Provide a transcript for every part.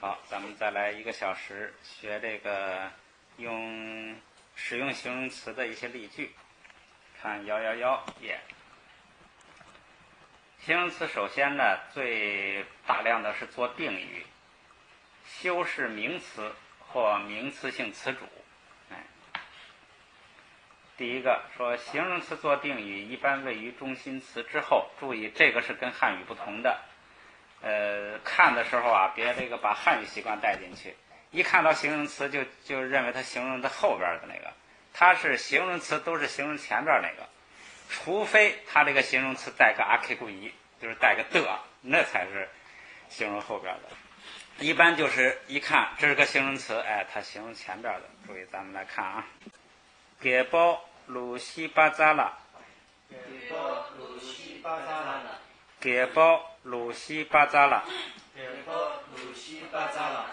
好，咱们再来1个小时学这个使用形容词的一些例句。看111页。形容词首先呢，最大量的是做定语，修饰名词或名词性词主。第一个说形容词做定语一般位于中心词之后，注意这个是跟汉语不同的。看的时候啊，别这个把汉语习惯带进去，一看到形容词就认为它形容的后边的那个，它是形容词都是形容前边那个，除非它这个形容词带个阿 k 故意，就是带个的，那才是形容后边的。一般就是一看这是个形容词，它形容前边的。注意咱们来看啊，给包鲁西巴扎拉，给包鲁西巴扎拉，给包鲁西巴扎拉，给包鲁西巴扎拉，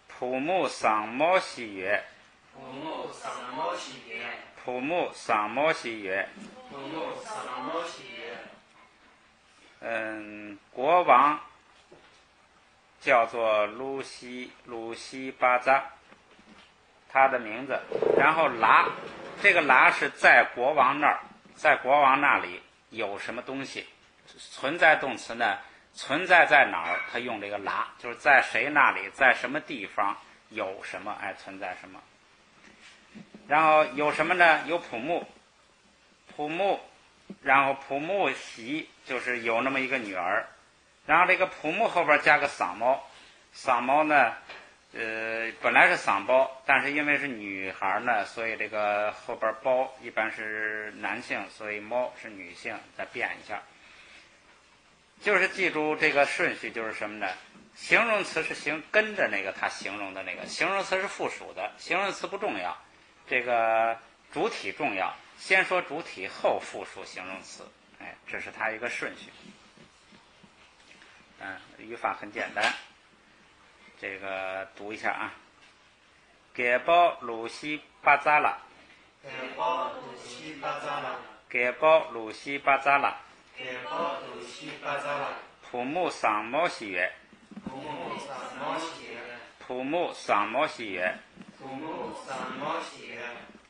普木桑毛西月，普木桑毛西月，普木桑毛西月。普木桑毛西月。国王叫做鲁西巴扎，他的名字。然后拉，这个拉是在国王那儿，在国王那里有什么东西？存在动词呢？存在在哪儿？他用这个拉，就是在谁那里，在什么地方有什么？存在什么？然后有什么呢？有普木，然后普木喜就是有那么一个女儿，然后这个普木后边加个嗓猫呢，本来是嗓包，但是因为是女孩呢，所以这个后边包一般是男性，所以猫是女性，再变一下。就是记住这个顺序，就是什么呢？形容词是跟着那个它形容的那个，形容词是附属的，形容词不重要，这个主体重要，先说主体后附属形容词，这是它一个顺序。语法很简单，这个读一下啊。给包鲁西巴扎拉，给包鲁西巴扎拉，给包鲁西巴扎拉，给包鲁西巴扎拉，普木桑毛西月，普木桑毛西月，普木桑毛西月。普木桑毛西月。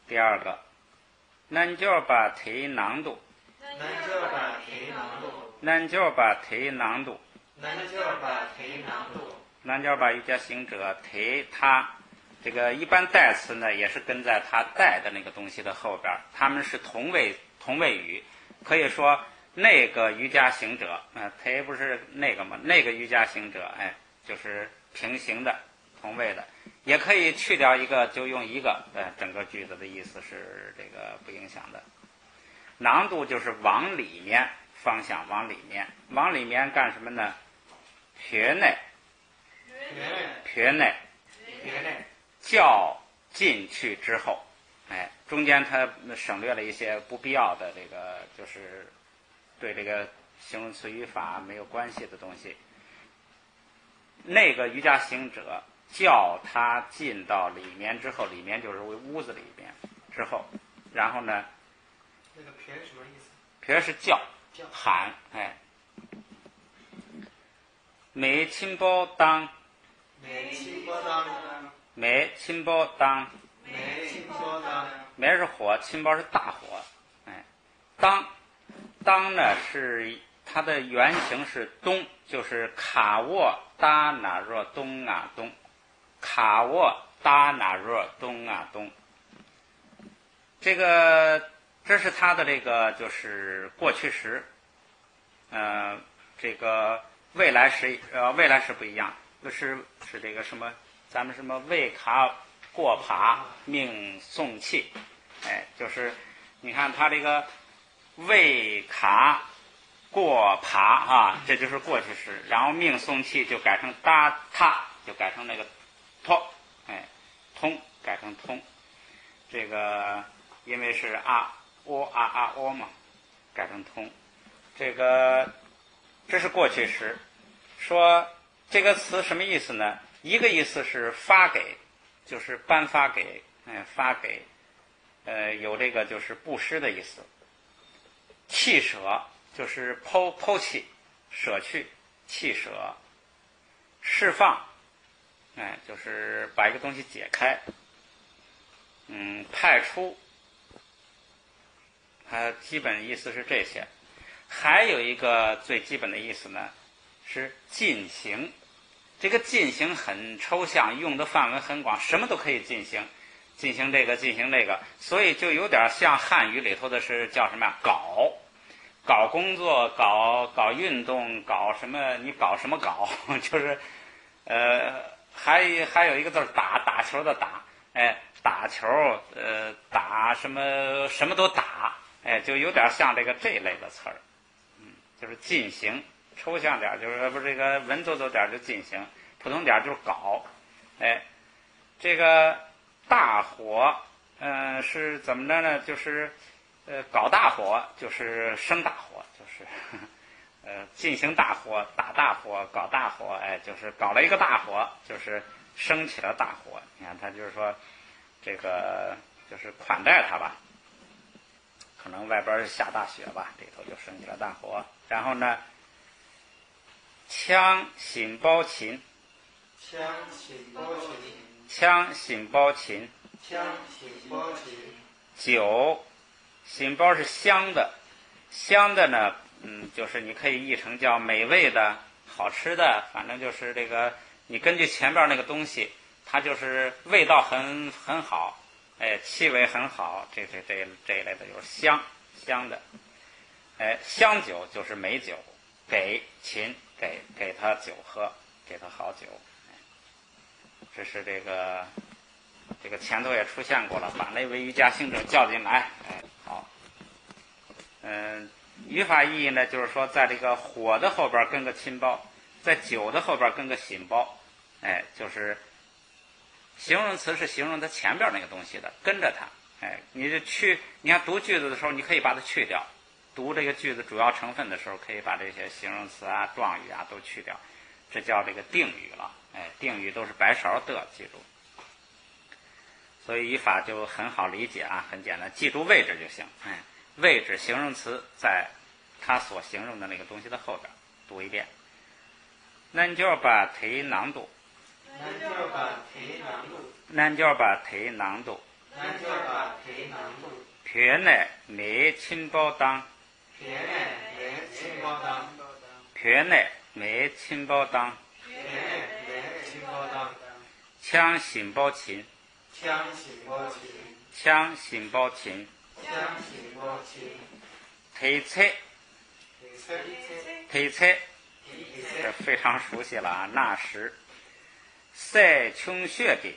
第二个，南角把忒囊度，南角把忒囊度，南角把忒囊度，南角把忒囊度，南角把瑜伽行者忒他，这个一般代词呢也是跟在它带的那个东西的后边，他们是同位语，可以说那个瑜伽行者，忒不是那个嘛，那个瑜伽行者，就是平行的同位的，也可以去掉一个就用一个，整个句子的意思是这个不影响的。囊度就是往里面，方向往里面，往里面干什么呢？撇内叫进去之后，中间它省略了一些不必要的这个，就是对这个形容词语法没有关系的东西。那个瑜伽行者叫他进到里面之后，里面就是屋子里边之后，然后呢，那个撇是什么意思？撇是叫喊，美亲包当，美亲包当，美亲包当，美亲包当，美是火，亲包是大火，当呢是它的原型是东，就是卡沃达那若东啊东，卡沃达那若东啊东。这是它的这个就是过去时，这个未来时不一样，是这个什么，咱们什么未卡过爬命送气，就是你看它这个未卡过爬啊，这就是过去时，然后命送气就改成搭他，就改成那个托，通改成通，这个因为是喔嘛，改成通，这是过去时。说这个词什么意思呢？一个意思是发给，就是颁发给，发给，有这个就是布施的意思。弃舍就是抛弃，舍去，弃舍。释放，就是把一个东西解开。派出，它基本意思是这些。还有一个最基本的意思呢，是进行。这个进行很抽象，用的范围很广，什么都可以进行，进行这个，进行那个，所以就有点像汉语里头的是叫什么呀？搞工作，搞运动，搞什么？你搞什么搞？就是还有一个字打球的打，打球，打什么都打，就有点像这一类的词儿，就是进行。抽象点就是不是这个文绉绉点就进行，普通点就是搞。这个大火，是怎么着呢？就是搞大火，就是生大火，就是进行大火，打大火，搞大火，就是搞了一个大火，就是升起了大火。你看他就是说这个就是款待他吧，可能外边下大雪吧，里头就升起了大火。然后呢，枪醒包琴，枪醒包琴，枪醒包琴，枪醒包琴。酒，醒包是香的，香的呢，就是你可以译成叫美味的、好吃的，反正就是这个，你根据前边那个东西，它就是味道很好，气味很好，这一类的就是香的，香酒就是美酒，给琴。给他酒喝，给他好酒，这是这个前头也出现过了，把那位瑜伽行者叫进来，好，语法意义呢，就是说在这个火的后边跟个琴包，在酒的后边跟个醒包，就是形容词是形容它前边那个东西的，跟着它，你看读句子的时候，你可以把它去掉。读这个句子主要成分的时候，可以把这些形容词啊、状语啊都去掉，这叫这个定语了。定语都是白勺的，记住。所以语法就很好理解啊，很简单，记住位置就行。位置形容词在它所形容的那个东西的后边，读一遍。南郊把忒囊度，南郊把忒囊度，南郊把忒囊度，南郊把忒囊度。偏内没亲包当。偏内没亲包当，偏内没亲包当，偏内没亲包当。枪醒包琴，枪醒包琴，枪醒包琴，枪醒包琴。推车，推车，这非常熟悉了啊！那时，塞穷血给，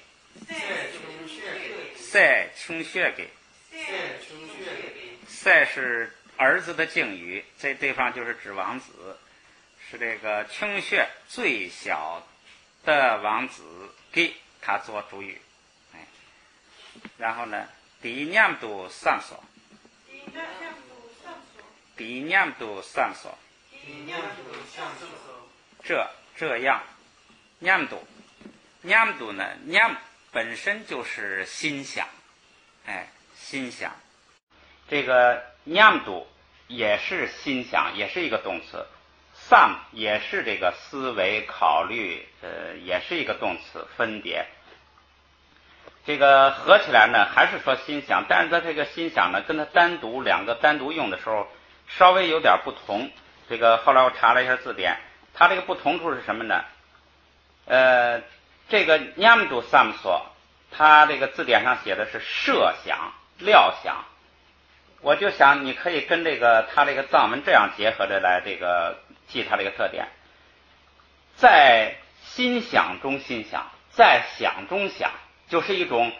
塞穷血给，塞是儿子的敬语，这地方就是指王子，是这个穷血最小的王子给他做主语。然后呢，第念度上所，第念度上所，这样，念度呢，念本身就是心想，心想。这个念度也是心想，也是一个动词。上也是这个思维考虑，也是一个动词分别。这个合起来呢，还是说心想，但是它这个心想呢，跟它两个单独用的时候，稍微有点不同。这个后来我查了一下字典，它这个不同处是什么呢？这个念度上所，它这个字典上写的是设想、料想。我就想你可以跟这个它这个藏文这样结合着来这个记它这个特点，在心想中心想，在想中想，就是一种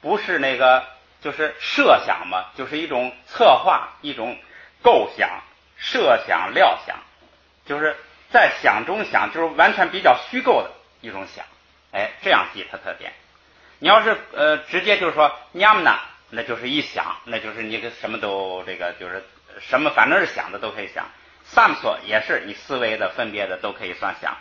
不是那个就是设想嘛，就是一种策划，一种构想、设想、料想，就是在想中想，就是完全比较虚构的一种想，这样记它特点。你要是直接就是说 nyamna， 那就是一想，那就是你什么都这个就是什么反正是想的都可以想。samso 也是你思维的分别的都可以算想。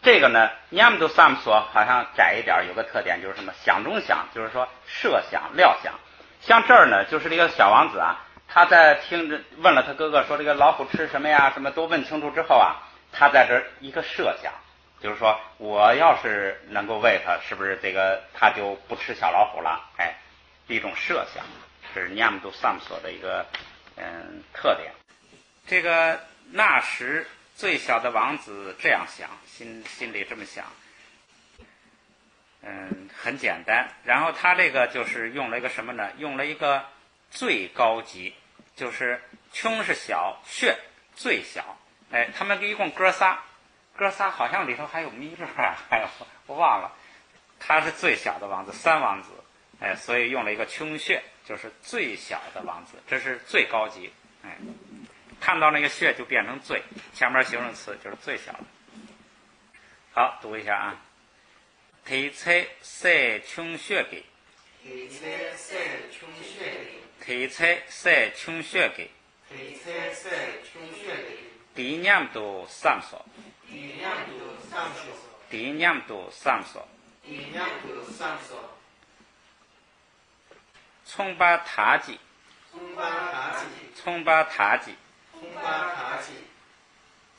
这个呢 nyamdo samso 好像窄一点，有个特点就是什么想中想，就是说设想、料想。像这儿呢，就是这个小王子啊，他在听着问了他哥哥说这个老虎吃什么呀，什么都问清楚之后啊，他在这儿一个设想，就是说我要是能够喂它，是不是这个它就不吃小老虎了？哎，一种设想，是尼亚姆杜萨姆索的一个特点。这个那时最小的王子这样想，心里这么想，很简单。然后他这个就是用了一个什么呢？用了一个最高级，就是穷是小，穴最小。哎，他们一共哥仨好像里头还有弥勒啊，还有我忘了。他是最小的王子，三王子，哎，所以用了一个穷穴，就是最小的王子，这是最高级。哎，看到那个穴就变成最，前面形容词就是最小的。好，读一下啊。提车塞穷穴给，提车塞穷穴给，提车塞穷穴给，提车塞穷穴给，第念度三所，第念度三所，第念度三所，第念度三所，冲巴塔吉，冲巴塔吉，冲巴塔吉，冲巴塔吉，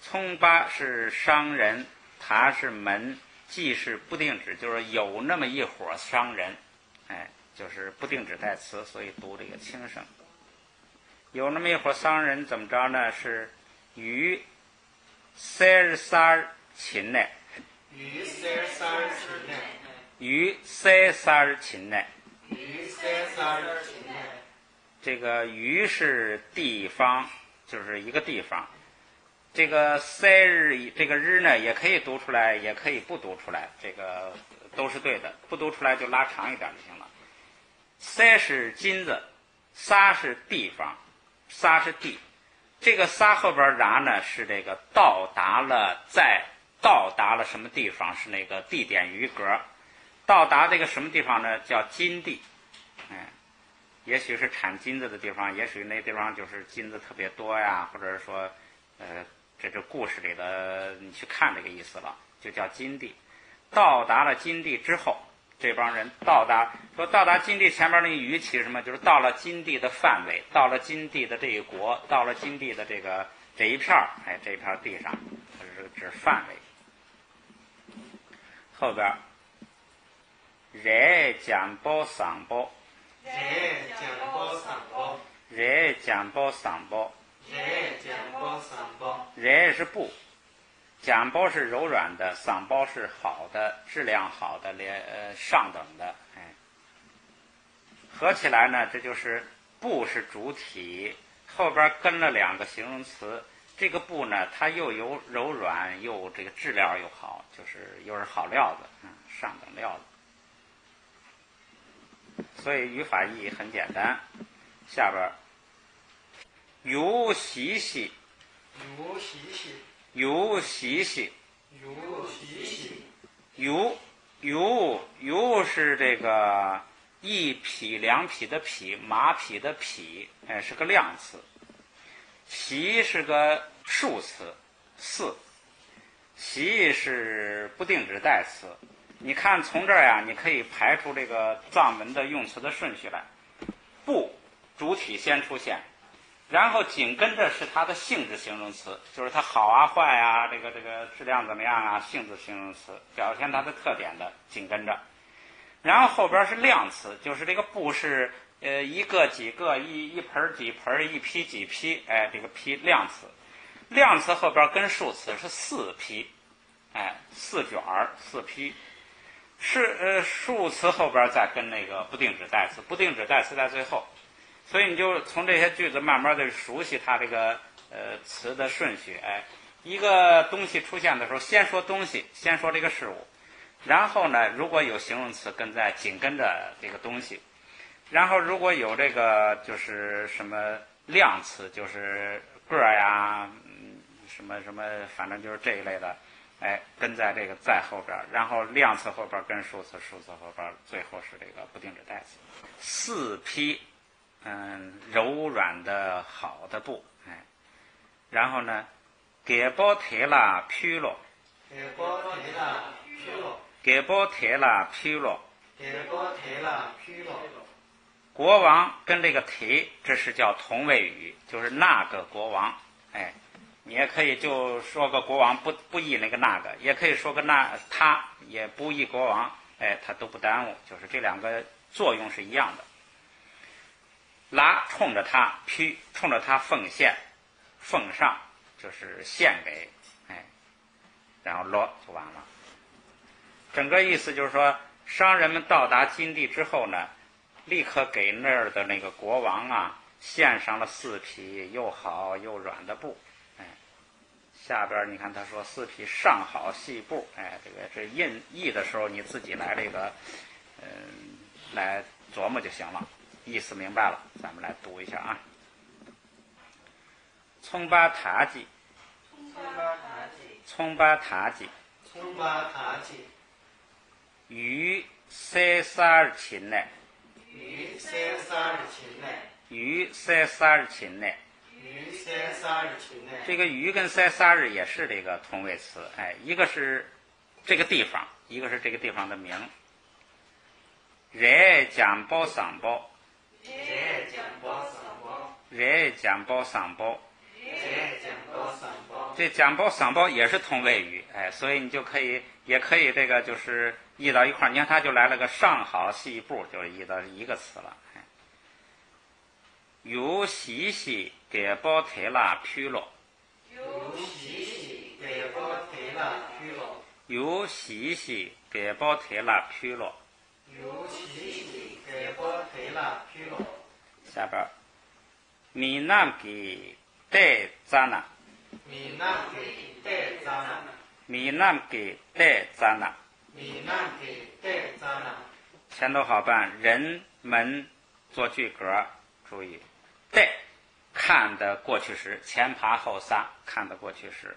冲巴是商人，塔是门，即是不定指，就是有那么一伙商人，哎，就是不定指代词，所以读这个轻声。有那么一伙商人怎么着呢？是与33秦呢，与33秦呢，与33秦呢。与33秦呢。这个于是地方，就是一个地方。这个塞日，这个日呢，也可以读出来，也可以不读出来，这个都是对的。不读出来就拉长一点就行了。塞是金子，撒是地方，撒是地。这个撒后边然呢是这个到达了，在到达了什么地方是那个地点余格。到达这个什么地方呢？叫金地。也许是产金子的地方，也许那地方就是金子特别多呀，或者是说，这故事里的你去看这个意思了，就叫金地。到达了金地之后，这帮人到达金地前面那个语气是什么？就是到了金地的范围，到了金地的这一国，到了金地的这一片儿，哎，这一片地上，这是指范围。后边，热讲包桑包。热讲包桑包，热讲包桑包，热讲包桑包，热是布，讲包是柔软的，桑包是好的，质量好的，上等的，哎，合起来呢，这就是布是主体，后边跟了两个形容词。这个布呢，它又有柔软，又这个质量又好，就是又是好料子，上等料子。所以语法意义很简单。下边，有洗洗，有洗洗，有洗洗，有洗洗，有是这个一匹两匹的匹，马匹的匹，哎，是个量词。洗是个数词，4。洗是不定指代词。你看从这儿呀，你可以排出这个藏文的用词的顺序来。不，主体先出现，然后紧跟着是它的性质形容词，就是它好啊、坏啊，这个质量怎么样啊，性质形容词表现它的特点的紧跟着。然后后边是量词，就是这个不是一个几个，一盆几盆，一批几批，哎，这个批量词。量词后边跟数词是4批，哎，4卷4批。是数词后边再跟那个不定指代词，不定指代词在最后，所以你就从这些句子慢慢的熟悉它这个词的顺序。哎，一个东西出现的时候，先说东西，先说这个事物，然后呢，如果有形容词跟在紧跟着这个东西，然后如果有这个就是什么量词，就是个呀，什么什么，反正就是这一类的。哎，跟在这个在后边，然后量词后边跟数词，数词后边，最后是这个不定指代词。4批，柔软的好的布，哎，然后呢，给包提了披落，给包提了披落，给包提了披落，给包提了披落。国王跟这个提，这是叫同位语，就是那个国王，哎。你也可以就说个国王不依那个，也可以说个他也不依国王，他都不耽误，就是这两个作用是一样的。拉冲着他，披冲着他奉献，奉上就是献给，然后落就完了。整个意思就是说，商人们到达金地之后呢，立刻给那儿的那个国王啊献上了4匹又好又软的布。下边你看他说4匹上好细布，这印译的时候你自己来来琢磨就行了，意思明白了，咱们来读一下啊。葱巴塔吉，葱巴塔吉，于3秦呢，于3秦呢。这个于跟3也是这个同位词，一个是这个地方，一个是这个地方的名。热讲包上包，热讲包上包，这讲包上包也是同位语，所以你就也可以这个就是译到一块儿。你看他就来了个上好细部，就是译到一个词了。有西西给包提拉披落，有西西给包提拉披落，下边米南给带扎那，米南给带扎那，前头好办，人们做句格，注意带看的过去时，前爬后撒，看的过去时。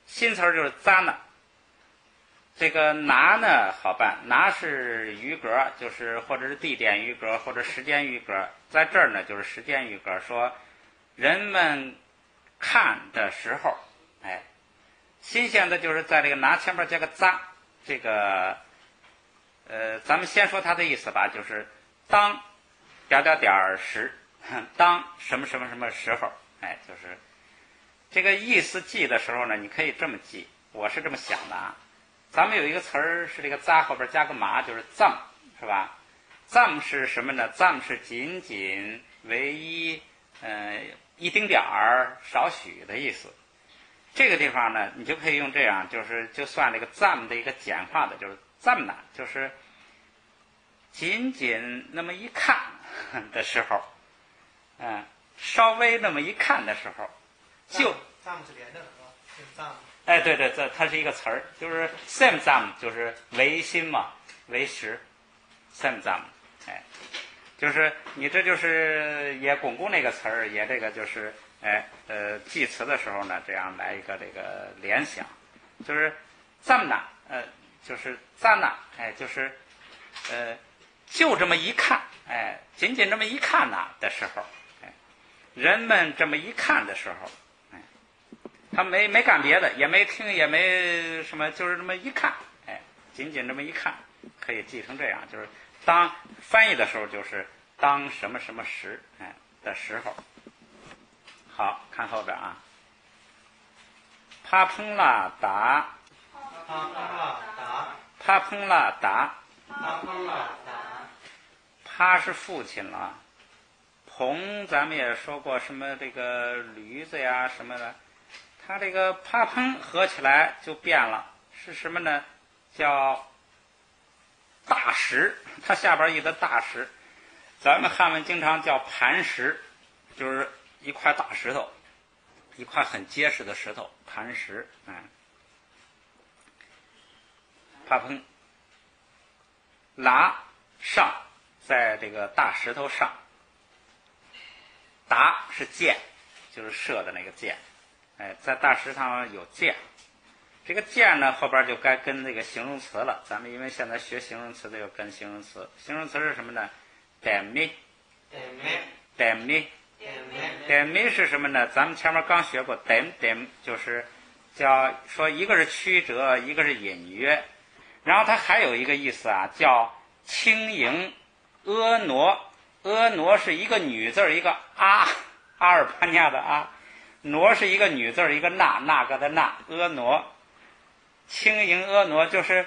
新词儿就是扎呢，这个拿呢好办，拿是余格，就是或者是地点余格，或者时间余格，在这儿呢就是时间余格，说人们看的时候，新鲜的就是在这个拿前面加个扎，这个咱们先说它的意思吧，就是当时，当什么什么什么时候，就是这个意思记的时候呢，你可以这么记，我是这么想的啊。咱们有一个词儿是这个扎后边加个麻，就是藏，是吧？藏是什么呢？藏是仅仅、唯一、一丁点儿、少许的意思。这个地方呢，你就可以用这样，就算这个藏的一个简化的，就是藏呢，就是仅仅那么一看的时候，稍微那么一看的时候，就藏是连的是吧？是藏。对对，它是一个词儿，就是 sam zam 就是唯心嘛，唯实 sam zam，就是你这就是也巩固那个词儿，也这个就是记词的时候呢，这样来一个这个联想，就是zam na，就是zam na，就是就这么一看，仅仅这么一看呐的时候，人们这么一看的时候。他没干别的，也没听，也没什么，就是这么一看，仅仅这么一看，可以记成这样，就是当翻译的时候，就是当什么什么时，的时候。好，看后边啊，帕蓬拉达，帕是父亲了，蓬咱们也说过什么这个驴子呀什么的。它这个帕蓬合起来就变了，是什么呢？叫大石，它下边译的大石，咱们汉文经常叫磐石，就是一块大石头，一块很结实的石头，磐石。帕蓬拉上，在这个大石头上，达是箭，就是射的那个箭。在大石头上有箭，这个箭呢后边就该跟那个形容词了。咱们因为现在学形容词的要跟形容词，形容词是什么呢？点咪是什么呢？咱们前面刚学过，点就是叫说一个是曲折，一个是隐约，然后它还有一个意思啊，叫轻盈婀娜。婀娜是一个女字，一个阿尔巴尼亚的阿。挪是一个女字儿，一个那个的那，婀娜，轻盈婀娜，就是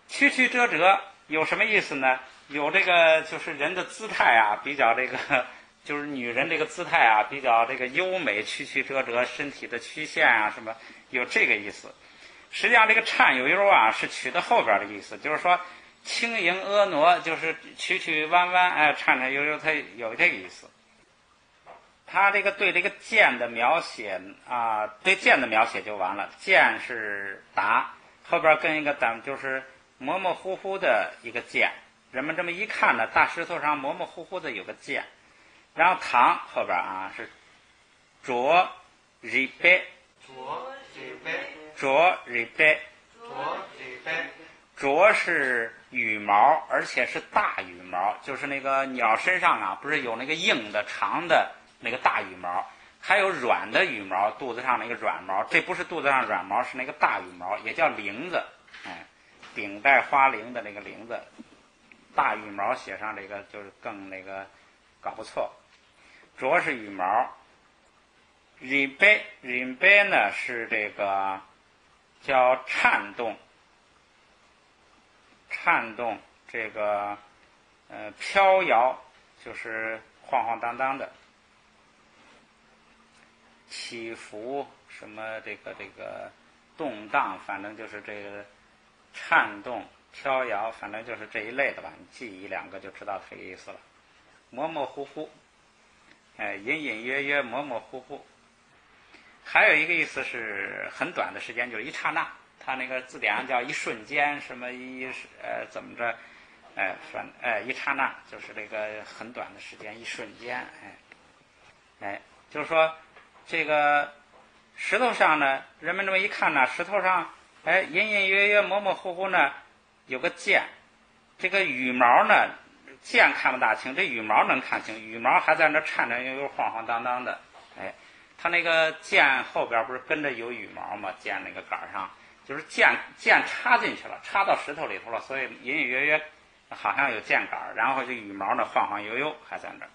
曲曲折折，有什么意思呢？有这个就是人的姿态啊，比较这个就是女人这个姿态啊，比较这个优美，曲曲折折，身体的曲线啊什么，有这个意思。实际上这个颤悠悠啊是取的后边的意思，就是说轻盈婀娜，就是曲曲弯弯，哎，颤颤悠悠，它有这个意思。他这个对这个剑的描写啊，对剑的描写就完了。剑是达，后边跟一个咱们就是模模糊糊的一个剑，人们这么一看呢，大石头上模模糊糊的有个剑。然后唐后边啊是着日白，着日白，着是羽毛，而且是大羽毛，就是那个鸟身上啊，不是有那个硬的长的那个大羽毛，还有软的羽毛，肚子上那个软毛，这不是肚子上软毛，是那个大羽毛，也叫翎子，哎，顶戴花翎的那个翎子，大羽毛写上这个就是更那个搞不错。着是羽毛，日白呢是这个叫颤动，这个飘摇，就是晃晃荡荡的，起伏什么这个动荡，反正就是这个颤动飘摇，反正就是这一类的吧，你记一两个就知道这个意思了。模模糊糊，隐隐约约，模模糊糊。还有一个意思是很短的时间，就是一刹那。它那个字典上叫一瞬间，什么怎么着，一刹那，就是这个很短的时间，一瞬间，就是说这个石头上呢，人们这么一看呢，石头上隐隐约约、模模糊糊呢有个剑，这个羽毛呢，剑看不大清，这羽毛能看清，羽毛还在那颤颤悠悠、晃晃荡荡的，它那个剑后边不是跟着有羽毛吗？剑那个杆上。就是剑插进去了，插到石头里头了，所以隐隐约约好像有剑杆，然后这羽毛呢晃晃悠悠还在那儿。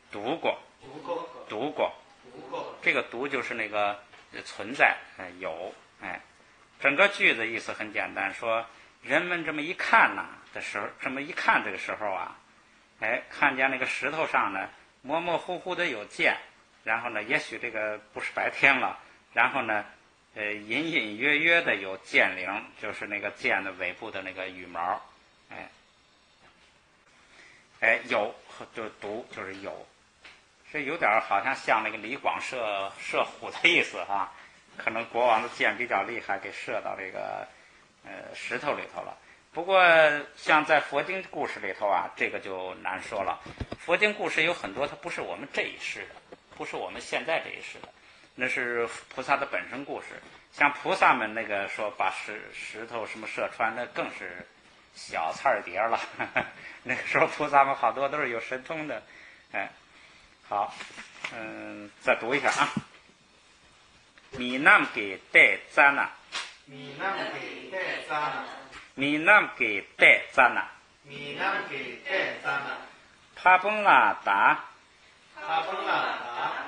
读过，这个读就是那个存在，有，整个句子意思很简单，说人们这么一看呐的时候，这么一看这个时候啊，看见那个石头上呢模模糊糊的有剑，然后呢，也许这个不是白天了，然后呢。隐隐约约的有剑翎，就是那个剑的尾部的那个羽毛，有就读就是有，这有点好像像那个李广射虎的意思哈，可能国王的剑比较厉害，给射到这个石头里头了。不过像在佛经故事里头啊，这个就难说了。佛经故事有很多，它不是我们这一世的，不是我们现在这一世的。那是菩萨的本身故事，像菩萨们那个说把石头什么射穿，那更是小菜儿碟了。那个时候菩萨们好多都是有神通的，好，再读一下啊。米南给带赞呐，米南给带赞呐，米南给带赞呐，米南给带赞呐，帕崩拉达，帕崩拉达，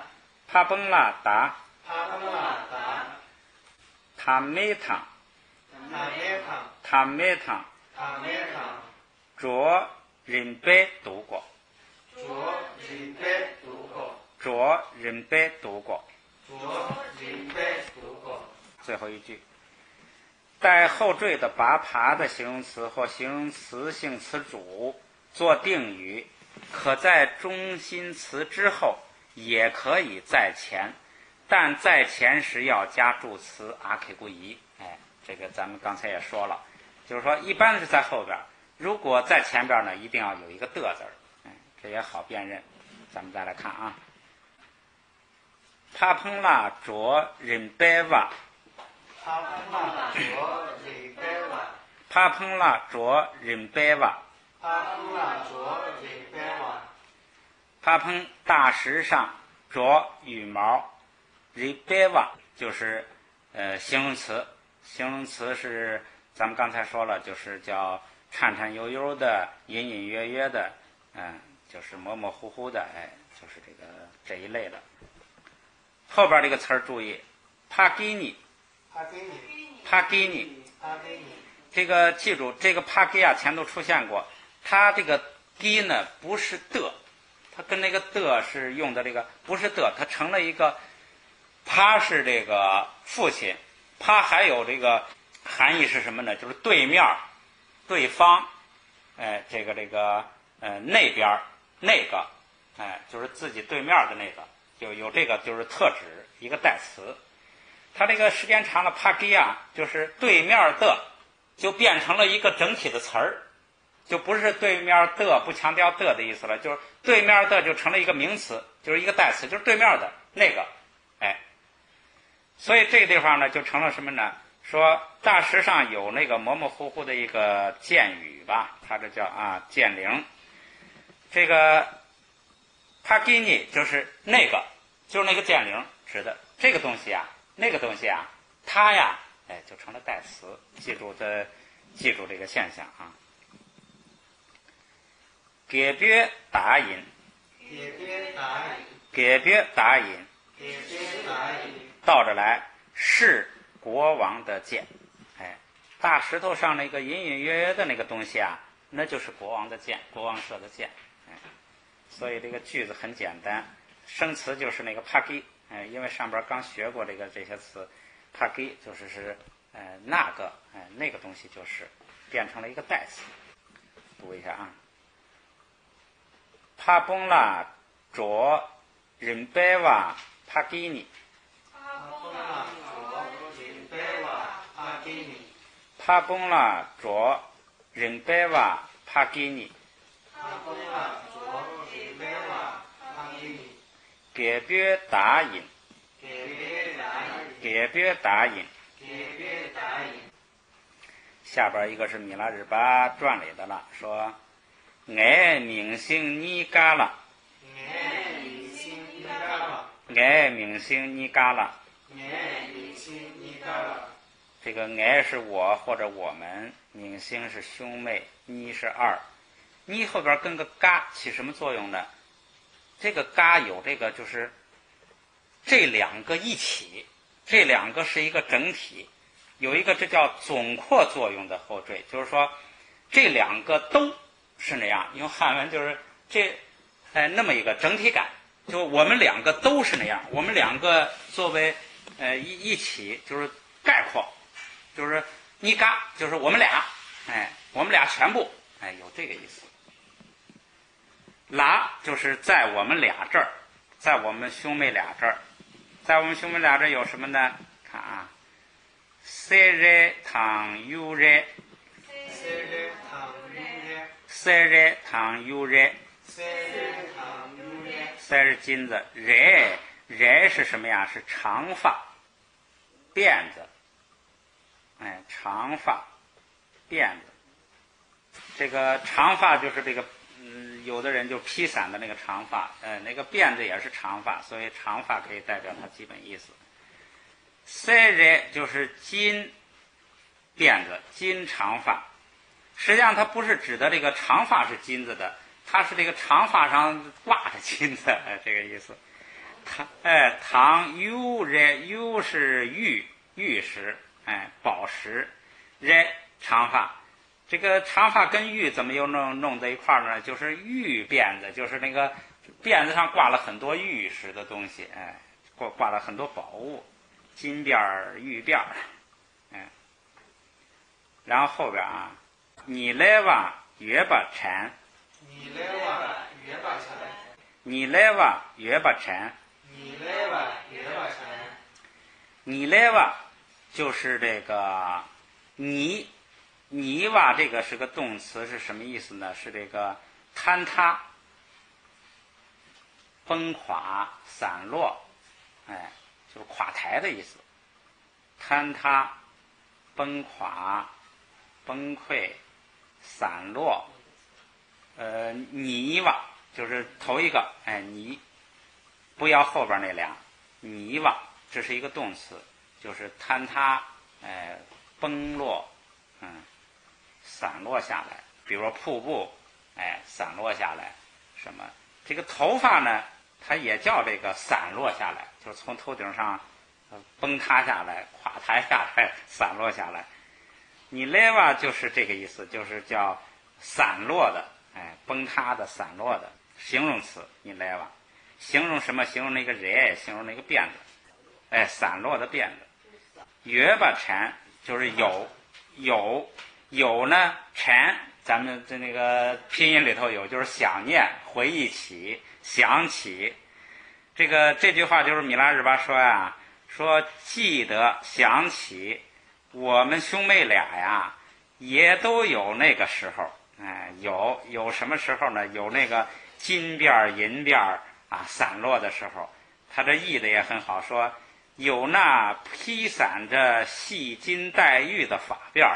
帕崩拉达。帕崩拉达，塔梅汤，塔梅汤，着人白读过，着人白读过，着人白读过，着人白读过。最后一句，带后缀的拔爬的形容词或形容词性词主做定语，可在中心词之后，也可以在前。但在前时要加助词阿 K 故意，这个咱们刚才也说了，就是说一般是在后边，如果在前边呢，一定要有一个的字儿，这也好辨认。咱们再来看啊，帕蓬拉着人白瓦，帕蓬拉着人白瓦，帕蓬拉着人白瓦，帕蓬拉着人白瓦，帕蓬大石上着羽毛。日白瓦就是形容词，形容词是咱们刚才说了，就是叫颤颤悠悠的、隐隐约约的，就是模模糊糊的，就是这一类的。后边这个词儿注意，帕基尼，帕基尼，帕基尼，帕基尼，这个记住，这个帕基啊前头出现过，它这个基呢不是的，它跟那个的是用的这个不是的，它成了一个，他是这个父亲，他还有这个含义是什么呢？就是对面、对方，这个那边那个，就是自己对面的那个，就有这个就是特指一个代词。它这个时间长了，帕基亚就是对面的，就变成了一个整体的词儿，就不是对面的不强调的意思了，就是对面的就成了一个名词，就是一个代词，就是对面的那个，所以这个地方呢就成了什么呢？说大石上有那个模模糊糊的一个谶语吧，它这叫谶铃。这个帕基尼就是那个，就是那个谶铃指的这个东西啊，那个东西啊，它呀，就成了代词。记住这个现象啊。给别打引，给别打引，给别打引，给别打引，倒着来是国王的剑，大石头上那个隐隐约约的那个东西啊，那就是国王的剑，国王射的箭，所以这个句子很简单，生词就是那个帕基，因为上边刚学过这些词，帕基就是那个，那个东西就是变成了一个代词。读一下啊，帕崩拉着人白瓦帕基尼。帕崩拉着人白瓦帕基尼，给别打引，给别打引。下边一个是米拉日巴传里的了，说爱明星尼嘎了，爱明星尼嘎了。这个爱是我或者我们，明星是兄妹，尼是二，尼后边跟个嘎起什么作用呢？这个嘎有这个就是这两个一起，这两个是一个整体，有一个这叫总括作用的后缀，就是说这两个都是那样，用汉文就是这那么一个整体感，就我们两个都是那样，我们两个作为一起就是概括，就是你嘎就是我们俩，我们俩全部，有这个意思。拉就是在我们俩这儿，在我们兄妹俩这儿，在我们兄妹俩这儿有什么呢？看啊，塞热糖油热，塞热糖油热，塞是金子，热是什么呀？是长发，辫子，长发，辫子。这个长发就是这个，有的人就披散的那个长发，那个辫子也是长发，所以长发可以代表它基本意思。塞热就是金辫子，金长发。实际上它不是指的这个长发是金子的，它是这个长发上挂着金子，这个意思。糖油热，油是玉石，宝石，热长发。这个长发跟玉怎么又弄在一块儿呢？就是玉辫子，就是那个辫子上挂了很多玉石的东西，挂了很多宝物，金辫儿、玉辫儿，然后后边啊，你来哇月把缠，你来哇月把缠，你来哇月把缠，你来哇月把缠，你来哇就是这个泥哇，这个是个动词，是什么意思呢？是这个坍塌、崩垮、散落，就是垮台的意思。坍塌、崩垮、崩溃、散落。泥哇就是头一个，泥，不要后边那俩，泥哇，这是一个动词，就是坍塌，崩落，散落下来，比如说瀑布，散落下来，什么？这个头发呢，它也叫这个散落下来，就是从头顶上崩塌下来、垮塌下来、散落下来。尼莱瓦就是这个意思，就是叫散落的，崩塌的、散落的形容词。尼莱瓦形容什么？形容那个人，形容那个辫子，散落的辫子。约巴禅就是有呢，禅咱们在那个拼音里头有，就是想念、回忆起、想起。这句话就是米拉日巴说呀，说记得想起我们兄妹俩呀，也都有那个时候，有什么时候呢？有那个金辫银辫散落的时候。他这译的也很好，说有那披散着细金带玉的发辫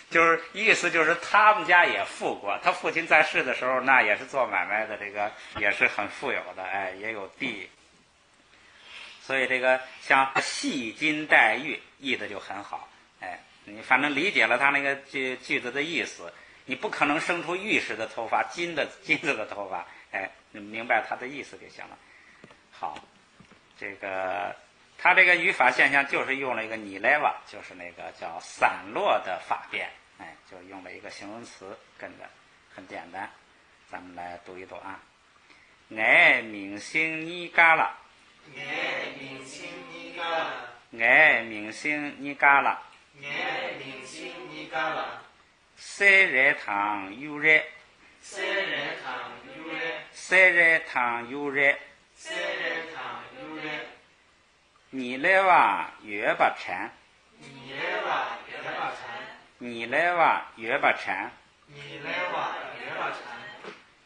就是意思就是他们家也富过，他父亲在世的时候那也是做买卖的，这个也是很富有的，也有地。所以这个像细金带玉译的就很好，你反正理解了他那个句子的意思，你不可能生出玉石的头发、金子的头发，你明白他的意思就行了。好，他这个语法现象就是用了一个尼莱瓦，就是那个叫散落的发辫，就用了一个形容词跟着，很简单。咱们来读一读啊。爱明星尼嘎啦，爱明星尼嘎啦，爱明星尼嘎啦，爱明星尼嘎啦，塞热汤有热，塞热汤有热，塞热汤有热，塞热汤有热。尼莱瓦约巴禅，尼莱瓦约巴禅，尼莱瓦约巴禅。尼莱瓦约巴禅。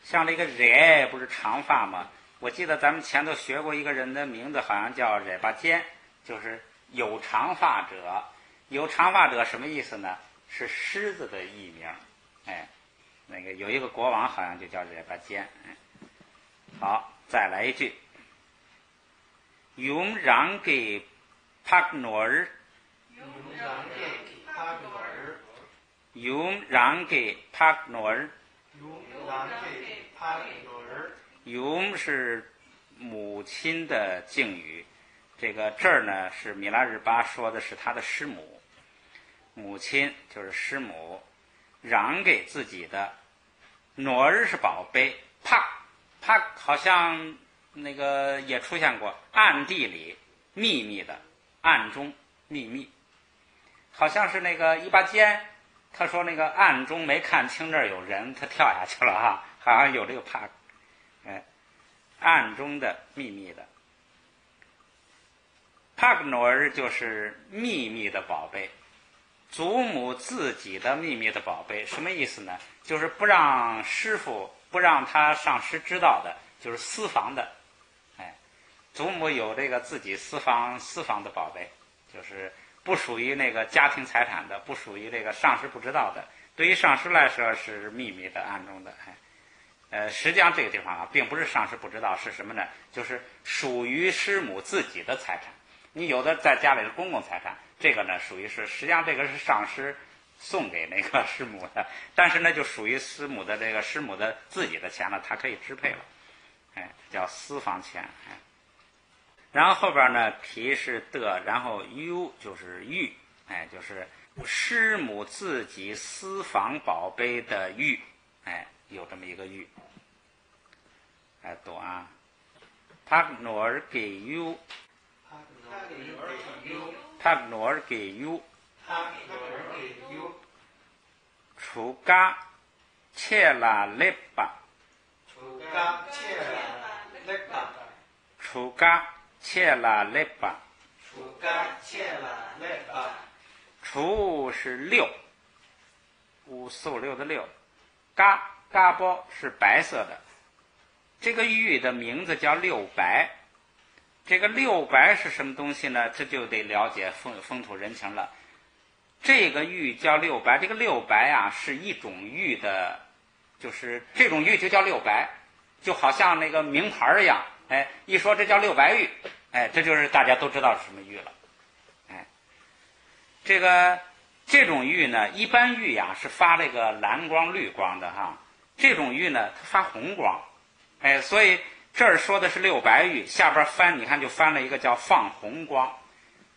像这个惹不是长发吗？我记得咱们前头学过一个人的名字，好像叫惹巴坚，就是有长发者。有长发者什么意思呢？是狮子的艺名。那个有一个国王好像就叫惹巴坚。好，再来一句。用让给帕诺尔，用让给帕诺尔，用让给帕诺尔，用让给帕诺尔。用是母亲的敬语，这儿呢是米拉日巴说的是他的师母，母亲就是师母，让给自己的。诺儿是宝贝，帕好像那个也出现过，暗地里秘密的，暗中秘密，好像是那个伊巴坚，他说那个暗中没看清这儿有人，他跳下去了好像有这个帕，暗中的秘密的。帕格诺尔就是秘密的宝贝，祖母自己的秘密的宝贝，什么意思呢？就是不让师傅，不让他上师知道的，就是私房的。祖母有这个自己私房的宝贝，就是不属于那个家庭财产的，不属于这个上师不知道的。对于上师来说是秘密的、暗中的。实际上这个地方并不是上师不知道，是什么呢？就是属于师母自己的财产。你有的在家里是公共财产，这个呢属于是，实际上这个是上师送给那个师母的，但是呢就属于师母的自己的钱了，他可以支配了，叫私房钱。然后后边呢提是的，然后 u 就是玉，就是师母自己私房宝贝的玉，有这么一个玉。来读啊，帕诺尔给 u， 帕诺尔给 u， 出嘎切拉勒巴，出嘎切拉勒巴，出是六，5、4、5、6的6，嘎波是白色的。这个玉的名字叫六白。这个六白是什么东西呢？这就得了解风土人情了。这个玉叫六白，这个六白是一种玉的，就是这种玉就叫六白，就好像那个名牌一样。一说这叫六白玉，这就是大家都知道是什么玉了。这种玉呢，一般玉是发这个蓝光、绿光的哈。这种玉呢，它发红光，所以这儿说的是六白玉，下边翻你看就翻了一个叫放红光。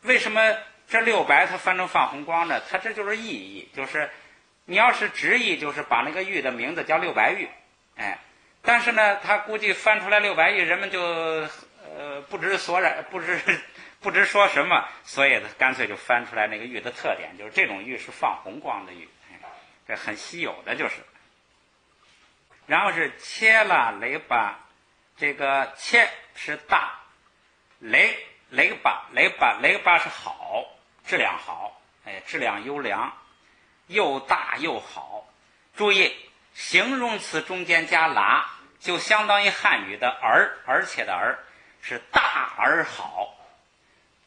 为什么这六白它翻成放红光呢？它这就是意义，就是你要是直译，就是把那个玉的名字叫六白玉，哎，但是呢，他估计翻出来六白玉，人们就不知所然，不知说什么，所以干脆就翻出来那个玉的特点，就是这种玉是放红光的玉，这很稀有的，就是。然后是切了雷巴，这个切是大，雷巴是好，质量好，哎，质量优良，又大又好。注意，形容词中间加啦，就相当于汉语的而且的而，是大而好，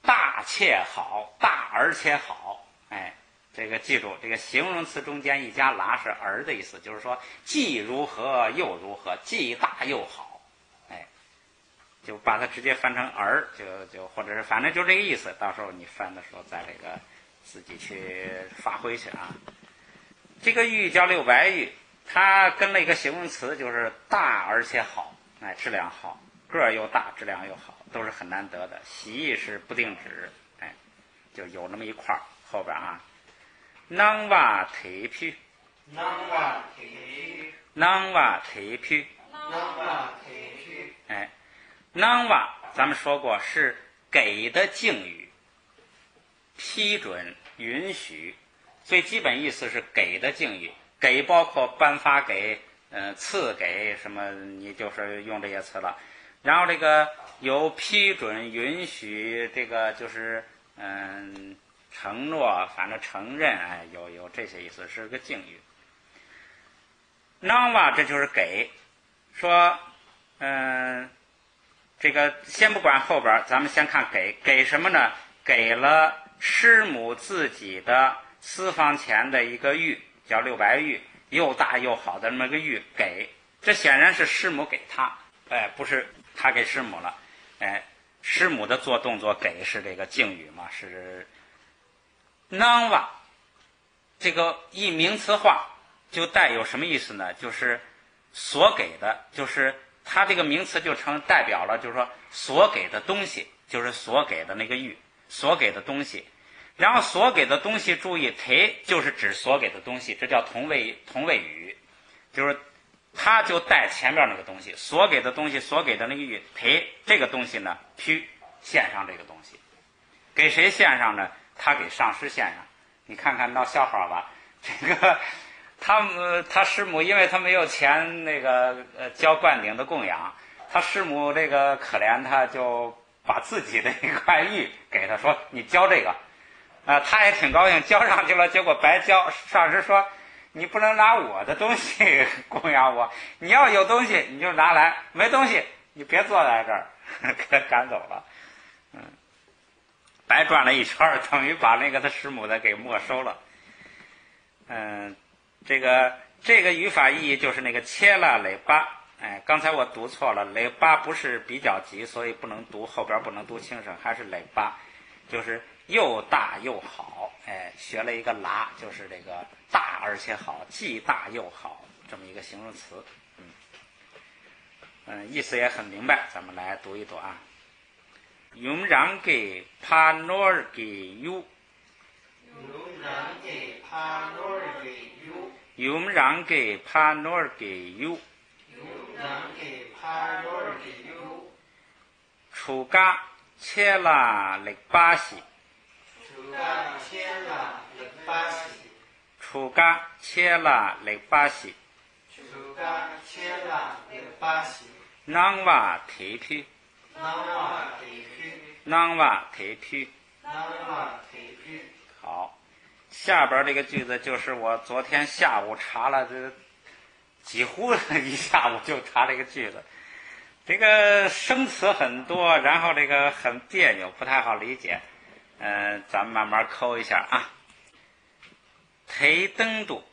大且好，大而且好，哎。这个记住，这个形容词中间一加啦是而的意思，就是说既如何又如何，既大又好，哎，就把它直接翻成而，就或者是反正就这个意思。到时候你翻的时候再这个自己去发挥去啊。这个玉叫六白玉，它跟了一个形容词，就是大而且好，哎，质量好，个儿又大，质量又好，都是很难得的。习义是不定值，哎，就有那么一块儿后边啊。囊瓦腿皮，囊瓦腿皮，囊瓦腿皮，囊瓦腿皮，哎，囊瓦咱们说过是给的敬语，批准、允许，最基本意思是给的敬语。给包括颁发给、赐给什么，你就是用这些词了。然后这个有批准、允许，这个就是承诺，反正承认，哎，有这些意思，是个敬语。囊瓦这就是给，说，这个先不管后边，咱们先看给什么呢？给了师母自己的私房钱的一个玉，叫六白玉，又大又好的那么个玉，给，这显然是师母给他，哎，不是他给师母了，哎，师母的做动作给是这个敬语嘛，是。囊瓦这个一名词化就带有什么意思呢？就是所给的，就是它这个名词就成代表了，就是说所给的东西，就是所给的那个玉，所给的东西。然后所给的东西，注意忒就是指所给的东西，这叫同位语，就是它就带前面那个东西，所给的东西，所给的那个玉忒这个东西呢，批献上这个东西，给谁献上呢？他给上师献上，你看看闹笑话吧。这个他师母，因为他没有钱那个交灌顶的供养，他师母这个可怜，他就把自己的一块玉给他，说你交这个，他也挺高兴，交上去了，结果白交。上师说你不能拿我的东西供养我，你要有东西你就拿来，没东西你别坐在这儿，给他赶走了。白转了一圈，等于把那个他师母的给没收了。这个语法意义就是那个切了雷巴，哎，刚才我读错了，雷巴不是比较级，所以不能读后边不能读轻声，还是雷巴，就是又大又好，哎，学了一个啦，就是这个大而且好，既大又好这么一个形容词。意思也很明白，咱们来读一读啊。用让给帕诺尔给 u， 用让给帕诺尔给 u， 用让给帕诺尔给 u， 用让给帕诺尔给 u， 出嘎切拉勒巴西，出嘎切拉勒巴西，出嘎切拉勒巴西，出嘎切拉勒巴西，囊瓦提皮，囊瓦提皮，囊瓦提皮。囊瓦提皮。好，下边这个句子就是我昨天下午查了，这几乎一下午就查这个句子。这个生词很多，然后这个很别扭，不太好理解。咱们慢慢抠一下啊。忒登度，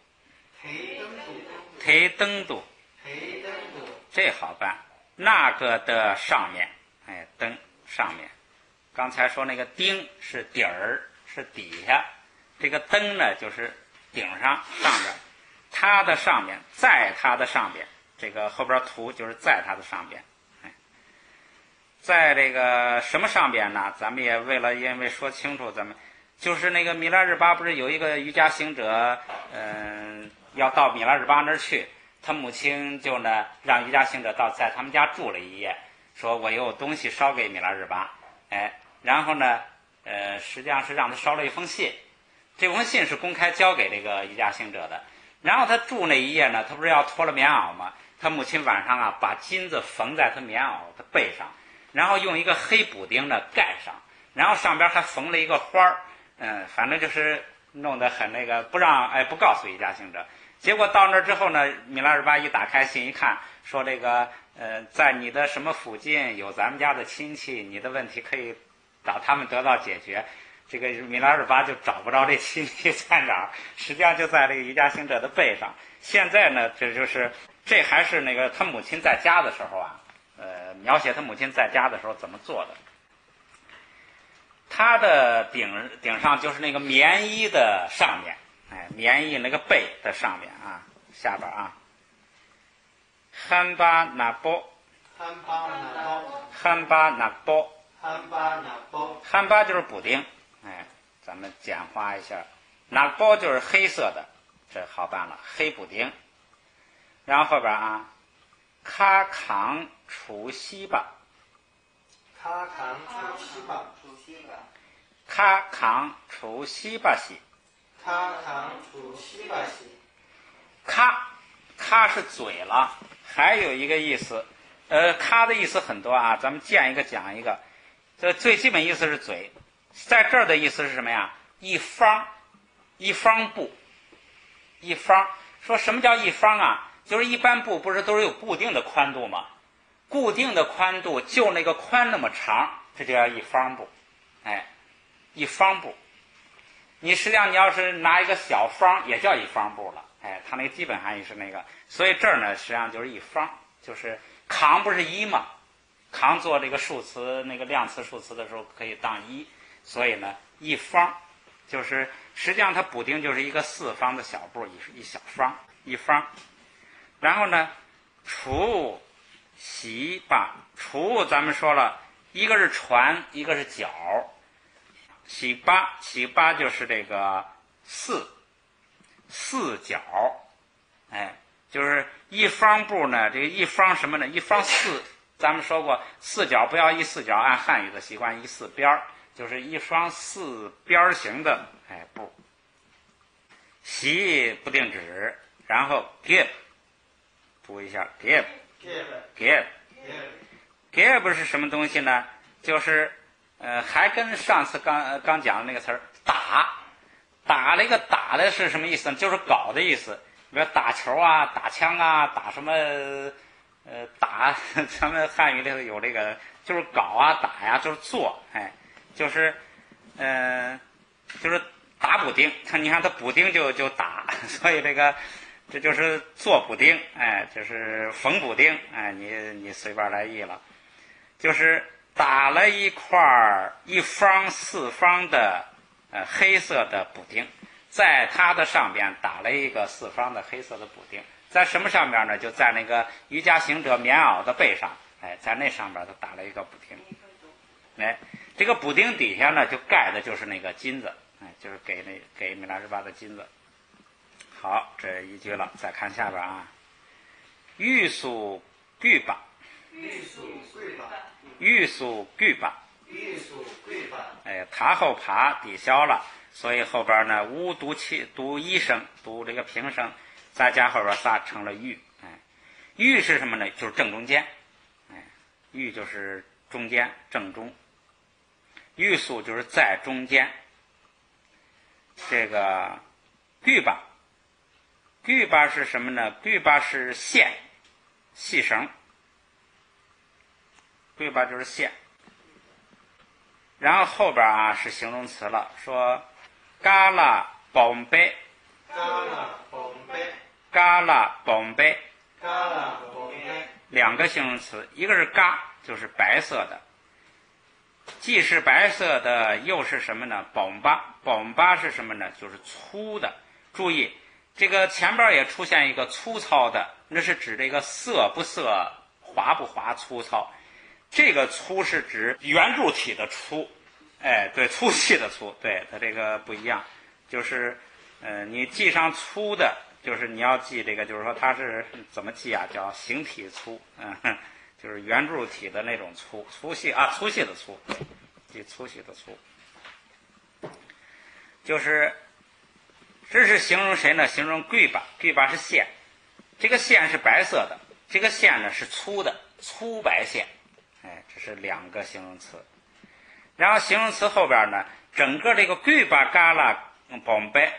忒登度，忒登度，忒登度，这好办。那个的上面，哎，登上面。刚才说那个丁是底儿，是底下，这个登呢就是顶上上边，它的上面，在它的上边，这个后边图就是在它的上边，哎，在这个什么上边呢？咱们也为了因为说清楚，咱们就是那个米拉日巴不是有一个瑜伽行者，要到米拉日巴那儿去，他母亲就呢让瑜伽行者在他们家住了一夜，说我有东西捎给米拉日巴，然后呢，实际上是让他捎了一封信，这封信是公开交给这个瑜伽行者的。然后他住那一夜呢，他不是要脱了棉袄吗？他母亲晚上把金子缝在他棉袄的背上，然后用一个黑补丁呢盖上，然后上边还缝了一个花儿，反正就是弄得很那个，不告诉瑜伽行者。结果到那之后呢，米拉日巴一打开信一看，说这个在你的什么附近有咱们家的亲戚，你的问题可以找他们得到解决。这个米拉日巴就找不着这亲戚在哪儿，实际上就在这个瑜伽行者的背上。现在呢，这还是那个他母亲在家的时候啊，描写他母亲在家的时候怎么做的。他的顶上就是那个棉衣的上面，棉衣那个背的上面啊，下边啊，汉巴那波，汉巴那波，汉巴那波，汉巴那波，汉巴就是补丁，咱们简化一下，那波就是黑色的，这好办了，黑补丁。然后后边啊，卡扛除西吧，卡扛除西吧，卡扛除西吧西，卡扛除西吧西，咔是嘴了，还有一个意思，咔的意思很多啊，咱们见一个讲一个。这最基本意思是嘴，在这儿的意思是什么呀？一方布，一方。说什么叫一方啊？就是一般布不是都是有固定的宽度吗？固定的宽度就那个宽那么长，这就叫一方布。一方布。你实际上你要是拿一个小方，也叫一方布了。它那个基本含义是那个。所以这儿呢，实际上就是一方，就是扛不是一嘛？扛做这个数词，那个量词数词的时候可以当一，所以呢，一方就是实际上它补丁就是一个四方的小布，一小方，一方。然后呢，除洗吧，除咱们说了，一个是船，一个是脚。洗吧就是这个四角，就是一方布呢，这个一方什么呢？一方四，咱们说过四角不要一四角，按汉语的习惯一四边儿，就是一双四边形的布。洗不定指，然后 give。读一下 give 是什么东西呢？就是还跟上次刚讲的那个词儿打了一个打的是什么意思呢？就是搞的意思，比如打球啊、打枪啊、打什么打，咱们汉语里头有这个，就是搞啊、打呀，就是做，就是就是打补丁。你看他补丁就打，所以这就是做补丁，就是缝补丁，你随便来译了，就是打了一块一方四方的黑色的补丁，在它的上边打了一个四方的黑色的补丁，在什么上边呢？就在那个瑜伽行者棉袄的背上，在那上边他打了一个补丁，这个补丁底下呢就盖的就是那个金子，就是给米拉日巴的金子。好，这一句了，再看下边啊。欲速具吧，塔后爬抵消了，所以后边呢乌读一声，读这个平声，再加后边仨成了欲。欲是什么呢？就是正中间，欲就是中间正中，欲速就是在中间。这个具吧是什么呢？具吧是线，细绳，具吧就是线。然后后边啊是形容词了，说嘎啦bom贝，两个形容词，一个是嘎，就是白色的，既是白色的，又是什么呢？bom巴是什么呢？就是粗的。注意，这个前边也出现一个粗糙的，那是指这个涩不涩、滑不滑、粗糙。这个粗是指圆柱体的粗，哎，对，粗细的粗，对，它这个不一样，就是你记上粗的，就是你要记这个，就是说它是怎么记啊？叫形体粗，就是圆柱体的那种粗，粗细啊，粗细的粗，记粗细的粗，就是这是形容谁呢？形容桂把，桂把是线，这个线是白色的，这个线呢是粗的，粗白线，哎，这是两个形容词。然后形容词后边呢，整个这个桂把嘎啦bom白，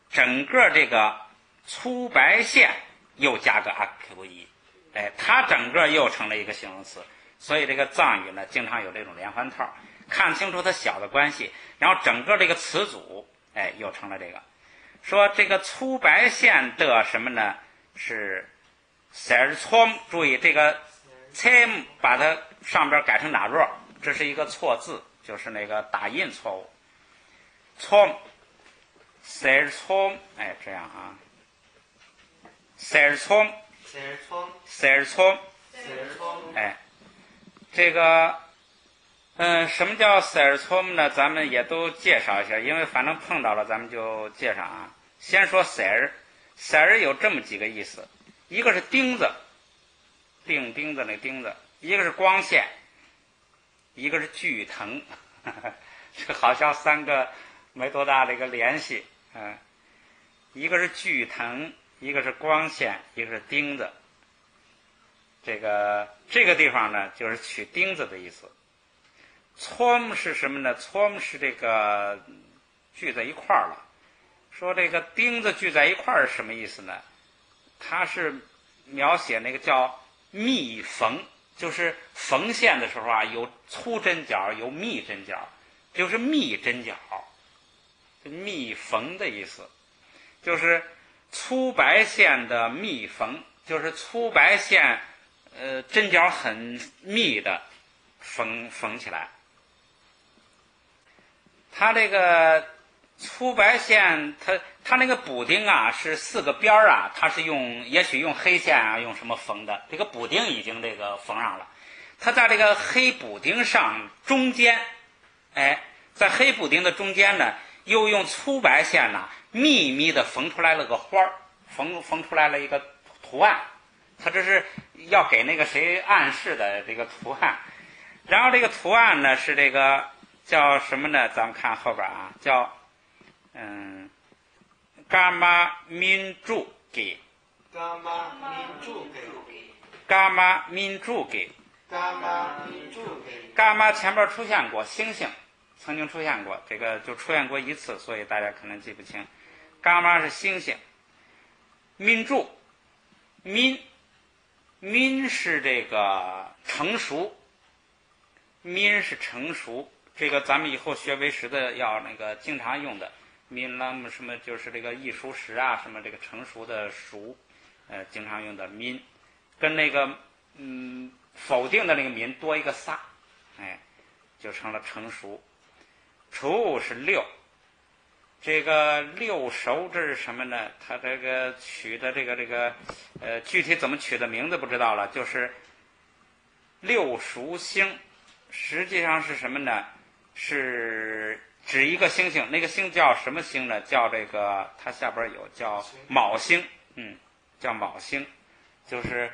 整个这个粗白线又加个阿 q 一，哎，它整个又成了一个形容词。所以这个藏语呢，经常有这种连环套，看清楚它小的关系，然后整个这个词组，哎，又成了这个。说这个粗白线的什么呢？是 serchom， 注意这个 cem 把它上边改成哪弱，这是一个错字，就是那个打印错误。com serchom， 哎，这样啊 serchom， 哎，这个什么叫 serchom 呢？咱们也都介绍一下，因为反正碰到了咱们就介绍啊。先说 ser 有这么几个意思，一个是钉子，钉子那钉子，一个是光线，一个是锯藤，这好像三个没多大的一个联系，一个是锯藤，一个是光线，一个是钉子。这个地方呢，就是取钉子的意思。撮是什么呢？撮是这个聚在一块儿了。说这个钉子聚在一块儿是什么意思呢？它是描写那个叫密缝，就是缝线的时候啊，有粗针脚，有密针脚，就是密针脚，密缝的意思，就是粗白线的密缝，就是粗白线，针脚很密的缝起来。它这个粗白线，它那个补丁啊是4个边儿啊，它是也许用黑线啊，用什么缝的？这个补丁已经这个缝上了，它在这个黑补丁上中间，哎，在黑补丁的中间呢，又用粗白线呢密密的缝出来了个花儿，缝出来了一个图案，它这是要给那个谁暗示的这个图案。然后这个图案呢是这个叫什么呢？咱们看后边啊，叫伽玛民主给，伽玛民主给，伽玛民主给，伽玛民主给，伽玛前边出现过星星，曾经出现过，这个就出现过一次，所以大家可能记不清。伽玛是星星，民主，民是这个成熟，民是成熟，这个咱们以后学唯识的要那个经常用的。民那么什么就是这个易熟识啊，什么这个成熟的熟，经常用的民，跟那个否定的那个民多一个撒，哎，就成了成熟。除是6，这个6熟这是什么呢？它这个取的这个具体怎么取的名字不知道了，就是6熟星，实际上是什么呢？是指一个星星，那个星叫什么星呢？叫这个，它下边有叫卯星，叫卯星，就是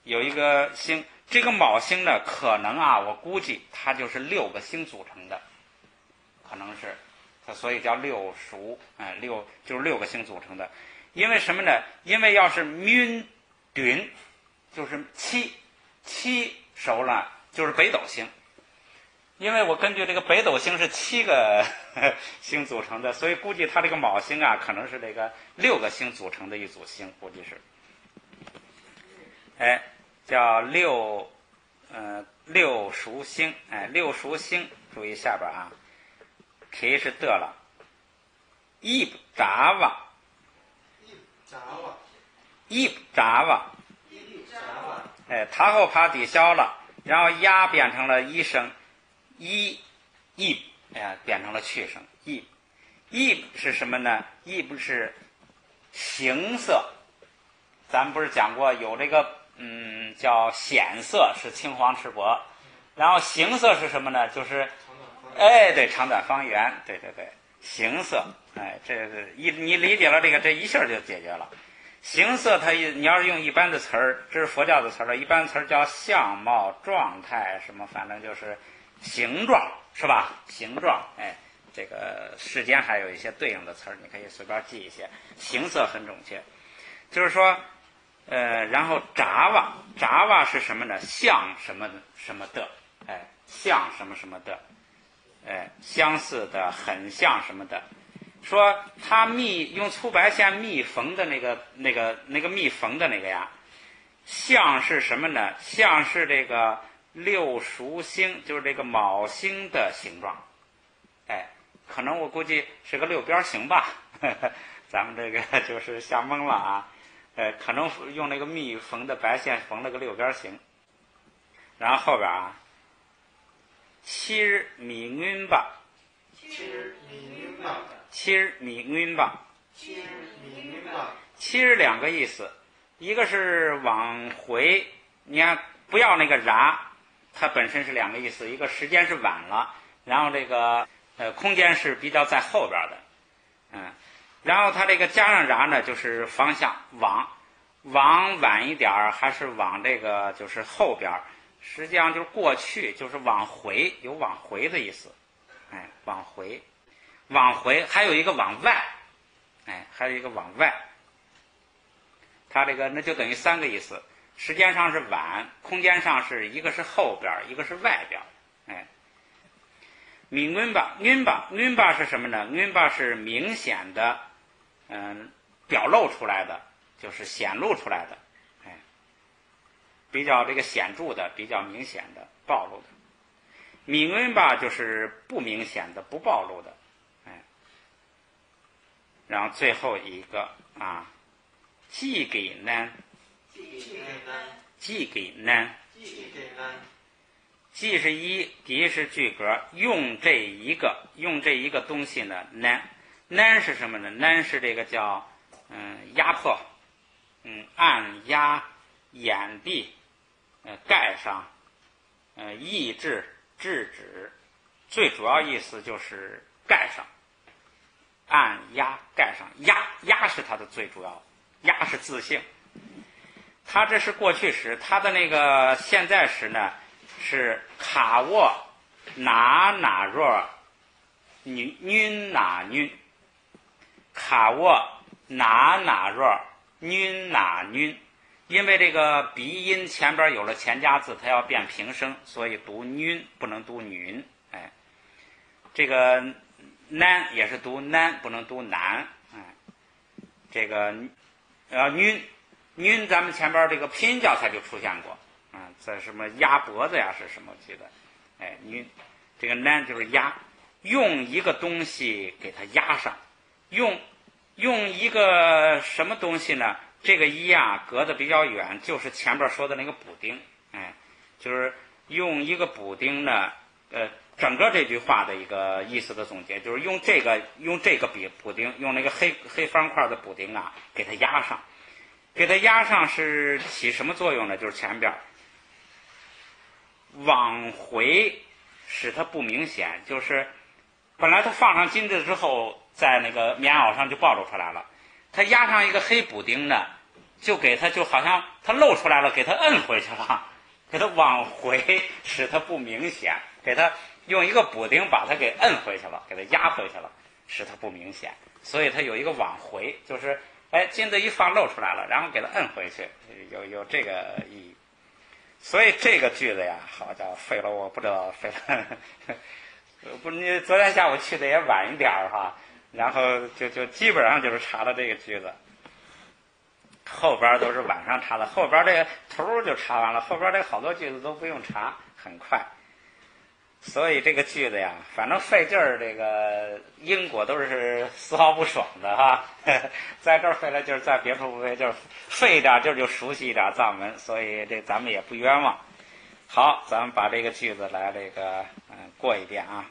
有一个星，这个卯星呢，可能啊，我估计它就是6个星组成的，可能是，它所以叫6熟，就是6个星组成的。因为什么呢？因为要是min dün，就是7熟了，就是北斗星。因为我根据这个北斗星是7个星组成的，所以估计它这个卯星啊，可能是这个6个星组成的一组星，估计是。哎，叫6熟星，哎，6熟星，注意下边啊 ，K 是得了，一扎瓦，哎，它后爬抵消了，然后压变成了一声。哎呀，变成了去声。是什么呢？不是形色。咱们不是讲过有这个叫显色是青黄赤白，然后形色是什么呢？就是对，长短方圆，对，形色，这你理解了这个，这一下就解决了。形色它你要是用一般的词儿，这是佛教的词儿了，一般词儿叫相貌、状态什么，反正就是形状，是吧？形状，这个世间还有一些对应的词儿，你可以随便记一些。形色很准确，就是说，然后杂哇是什么呢？像什么什么的，像什么什么的，相似的，很像什么的。说他用粗白线密缝的那个密缝的那个呀，像是什么呢？像是这个六熟星，就是这个卯星的形状。可能我估计是个六边形吧，咱们这个就是瞎蒙了啊。可能用那个密缝的白线缝了个六边形。然后后边啊，七日米运吧。七日两个意思，一个是往回，你看不要那个然，它本身是两个意思，一个时间是晚了，然后这个空间是比较在后边的，然后它这个加上然呢，就是方向往晚一点还是往这个就是后边，实际上就是过去，就是往回，有往回的意思，往回，还有一个往外，还有一个往外，它这个那就等于三个意思，时间上是晚，空间上是一个是后边，一个是外边，敏运吧是什么呢？运吧是明显的，表露出来的，就是显露出来的，比较这个显著的，比较明显的，暴露的。敏运吧就是不明显的，不暴露的。然后最后一个啊，寄给呢，寄是一，给是句格，用这一个东西呢，难是什么呢？难是这个叫压迫，按压、掩蔽、盖上、抑制、制止，最主要意思就是盖上。按压盖上，压是它的最主要，压是自性。它这是过去时，它的那个现在时呢是卡握哪若晕哪晕，卡握哪若晕哪晕。因为这个鼻音前边有了前加字，它要变平声，所以读晕不能读女。这个难也是读难，不能读难。这个晕咱们前边这个拼音教材就出现过，在什么压脖子呀是什么我记得，晕这个难就是压，用一个东西给它压上，用一个什么东西呢？这个一啊隔得比较远，就是前边说的那个补丁，就是用一个补丁呢，整个这句话的一个意思的总结，就是用这个补丁，用那个黑方块的补丁啊，给它压上。给它压上是起什么作用呢？就是前边往回使它不明显，就是本来它放上金子之后，在那个棉袄上就暴露出来了，它压上一个黑补丁呢，就给它就好像它露出来了，给它摁回去了，给它往回使它不明显，给它用一个补丁把它给摁回去了，给它压回去了，使它不明显，所以它有一个往回，就是金子一放露出来了，然后给它摁回去，有这个意义。所以这个句子呀，好家伙，费了我不知道费了，不，你昨天下午去的也晚一点哈，然后就基本上就是查了这个句子，后边都是晚上查的，后边这个头就查完了，后边这好多句子都不用查，很快。所以这个句子呀，反正费劲儿，这个因果都是丝毫不爽的哈。在这儿费了劲儿，在别处不费劲儿，费一点劲儿就熟悉一点藏文，所以这咱们也不冤枉。好，咱们把这个句子来这个过一遍啊。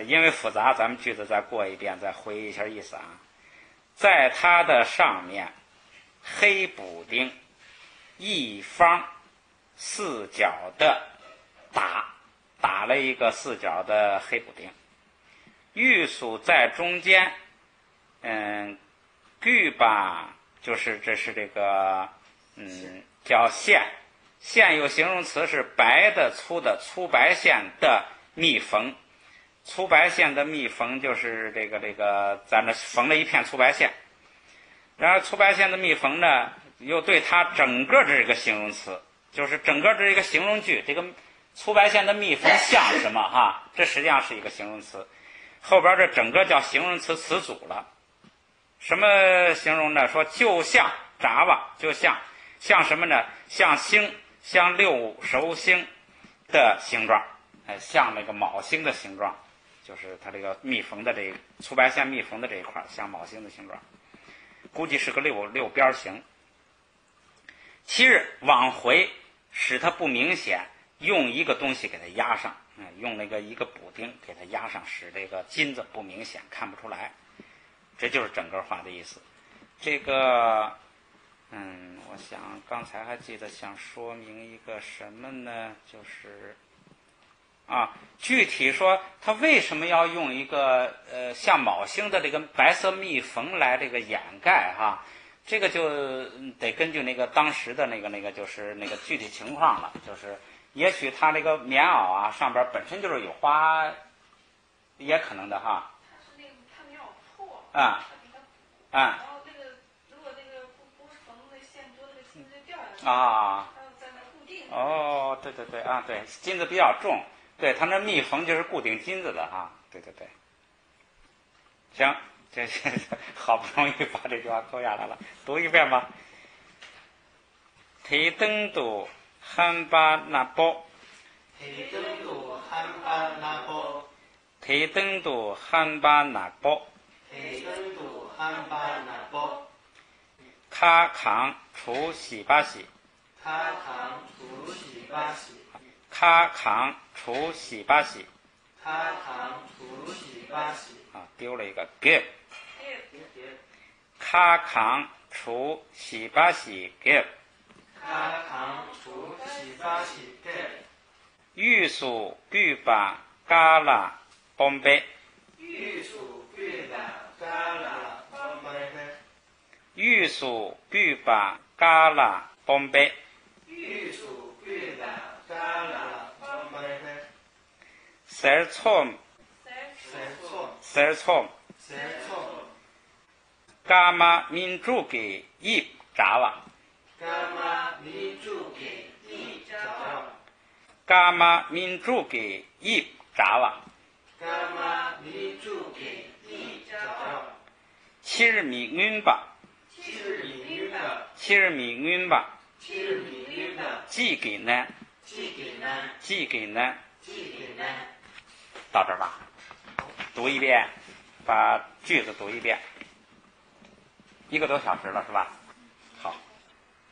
因为复杂，咱们句子再过一遍，再回忆一下意思啊。在它的上面，黑补丁，一方四角的打了一个4角的黑补丁，玉属在中间，具吧就是这是这个叫线，线有形容词是白的粗的粗白线的密缝，粗白线的密缝就是这个咱这缝了一片粗白线，然后粗白线的密缝呢又对它整个这个形容词，就是整个这一个形容句，这个粗白线的密缝像什么哈？这实际上是一个形容词，后边这整个叫形容词词组了。什么形容呢？说就像札瓦，就像什么呢？像星，像六轴星的形状，像那个卯星的形状，就是它这个密缝的这粗白线密缝的这一块，像卯星的形状，估计是个六边形。7日往回使它不明显，用一个东西给它压上，用那个一个补丁给它压上，使这个金子不明显，看不出来。这就是整个话的意思。这个我想刚才还记得想说明一个什么呢，就是具体说他为什么要用一个像卯星的这个白色密缝来这个掩盖哈，这个就得根据那个当时的那个就是那个具体情况了，就是也许他这个棉袄上边本身就是有花，也可能的哈。然后那个如果那个不缝那线多，那个金子就掉下来了。然后在那固定。对对对对，金子比较重，对，它那密缝就是固定金子的哈。对对对。行，这好不容易把这句话抠下来了，读一遍吧。提灯都汉巴那波。提灯都汉巴那波。提灯都汉巴那波。提灯都汉巴那波。卡扛除洗巴洗。卡扛除洗巴洗。卡扛除洗巴洗。卡扛除洗巴洗。丢了一个 give。卡扛除洗巴洗 give。卡扛除洗巴洗 give。玉属具把嘎拉崩贝。玉属具把嘎拉崩贝。玉属具把嘎拉崩贝。玉属具把嘎拉崩贝。셀총 까마 민족의 입 자와. 까마 민족의 입 자와. 까마 민족의 입 자와. 까마 민족의 입 자와. 칠미윤바. 칠미윤바. 칠미윤바. 칠미윤바. 지기는. 지기는. 지기는. 지기는. 到这儿吧，读一遍，把句子读一遍，1个多小时了是吧？好，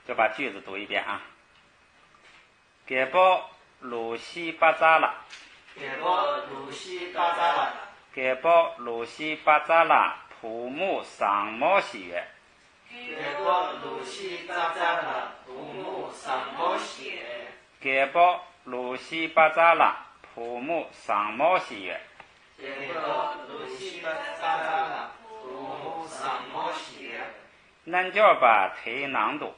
就把句子读一遍啊。给包鲁西巴扎拉。给包鲁西巴扎拉。给包鲁西巴扎拉普木桑摩西约。给包鲁西巴扎拉普木桑摩西约。给包鲁西巴扎拉普木桑摩西约。给包鲁西巴扎拉普木桑摩西约。南教巴忒囊度。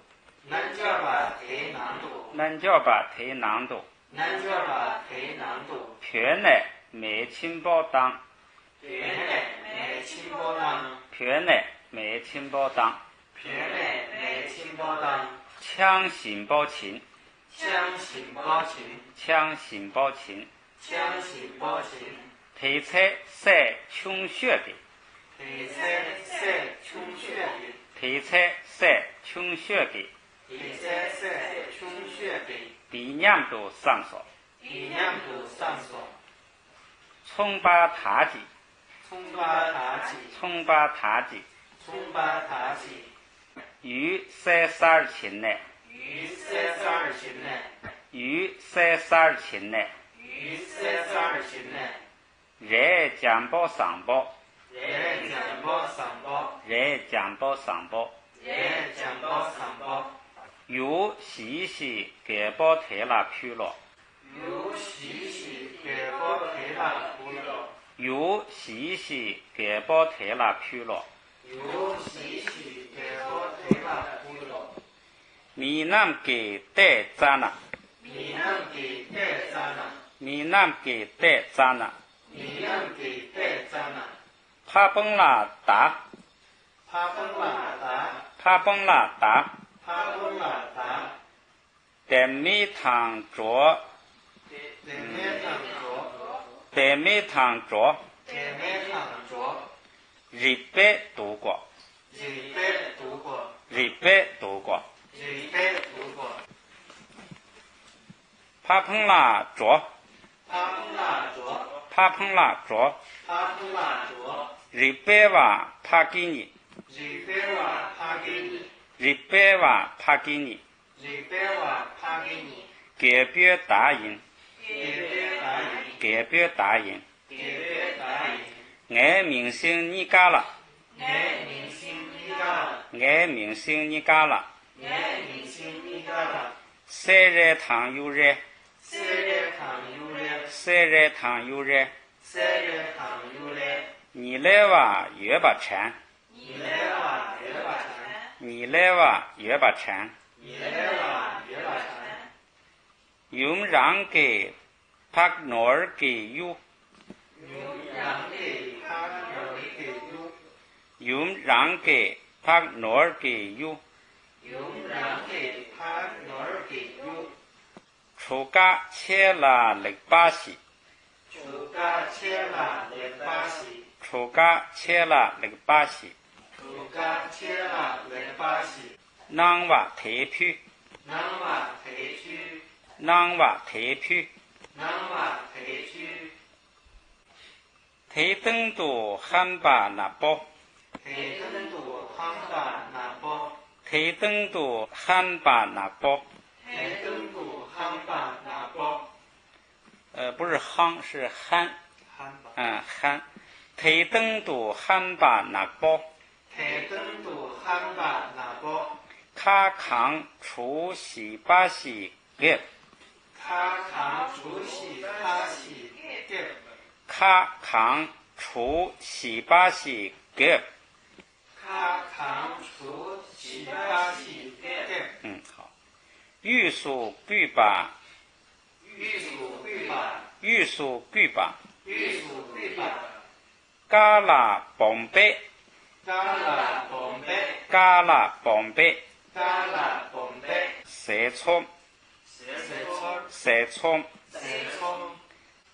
南教巴忒囊度。南教巴忒囊度。南教巴忒囊度。偏内美清包当。偏内美清包当。偏内美清包当。偏内美清包当。枪醒包琴。枪醒包琴。枪醒包琴。枪醒包琴。体彩赛穷血的。体彩赛穷血的。体彩赛穷血的。体彩赛穷血的。比娘都上所。比娘都上所。葱巴塔吉。葱巴塔吉。葱巴塔吉。葱巴塔吉。于32琴内。于32琴内。于32琴内。于32琴内。热江包上包。热江包上包。热江包上包。热江包上包。有西西给包提拉皮罗。有有喜喜给包提拉披罗，米南给带扎那，米南给带扎那，帕崩拉达，帕崩拉达，得米汤着，得米汤着，日白读过，日白读过，帕崩拉着，帕崩拉着，日白瓦帕给你，日白瓦帕给你，给别答应，给别答应，俺明星你干了，俺明星你干了，晒热汤有热，晒热汤有热，你来哇月把馋，你来哇月把馋，用让给帕诺尔给有，用让给帕诺尔给有，出嘎切拉勒巴西，出嘎切拉勒巴西，囊瓦提皮，囊瓦提皮，提登多汉巴那包，提登多汉巴那包，不是夯是汉，汉，提登多汉巴那包，卡康出西巴西给，卡康出西巴西给，好，玉树贵吧，玉树贵吧，嘎啦bom贝，嘎啦bom贝，塞葱，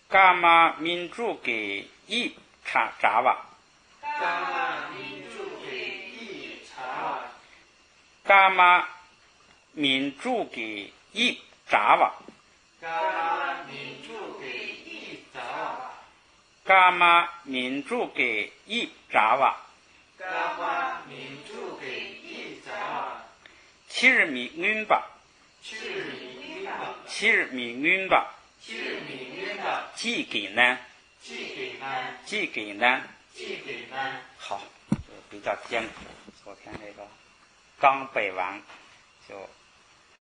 嘎嘛民主给一查查哇，嘎嘛民主给一查哇，嘎嘛民主给一查哇，七日米运吧，七日米运吧，寄给呢，寄给呢，好，比较艰苦。昨天这个刚背完就